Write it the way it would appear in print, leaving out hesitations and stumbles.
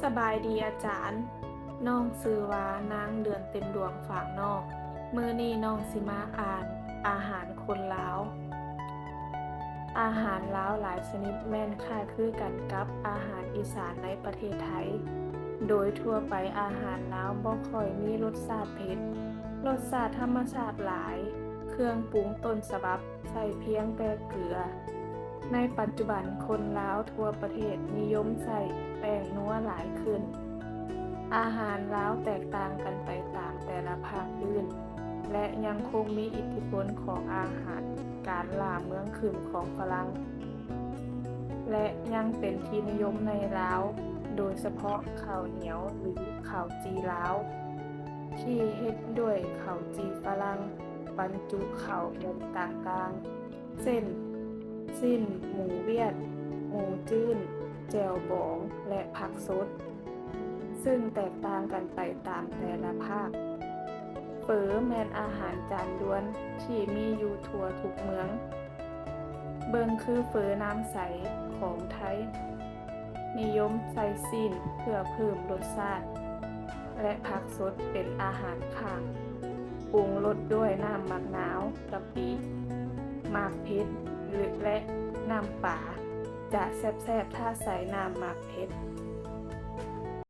สบายดีอาจารย์น้องชื่อว่านางเดือนเต็มดวงฝากนอกมื้อนี้น้องสิมาอ่านอาหารคนลาวอาหารลาวหลายชนิดแม่นคล้ายคลึงกันกับอาหารอีสานในประเทศไทยโดยทั่วไปอาหารลาวบ่ค่อยมีรสชาติเผ็ดรสชาติธรรมชาติหลายเครื่องปรุงต้นฉบับใส่เพียงแต่เกลือในปัจจุบันคนลาวทั่วประเทศนิยมใส่แป้งนัวหลายขึ้น อาหารลาวแตกต่างกันไปตามแต่ละภาคพื้นและยังคงมีอิทธิพลของอาหารการล่าเมืองขึ้นของฝรั่งและยังเป็นที่นิยมในลาวโดยเฉพาะข้าวเหนียวหรือข้าวจีลาวที่เฮ็ดด้วยข้าวจีฝรั่งบรรจุข้าวมุกต่างๆเช่นสิ้นหมูเวียดหมูจื้นแจ่วบองและผักสด ซึ่งแตกต่างกันไปตามแต่ละภาคเฝอแม่นอาหารจานด่วนที่มีอยู่ทั่วทุกเมือง เบิ่งคือเฝอน้ำใสของไทย นิยมใส่ซีนเพื่อเพิ่มรสชาติ และผักสดเป็นอาหารข้างปรุงรสด้วยน้ำมะนาวกะปิหมากเผ็ดและน้ำป่าจะแซ่บๆถ้าใส่น้ำหมากเผ็ด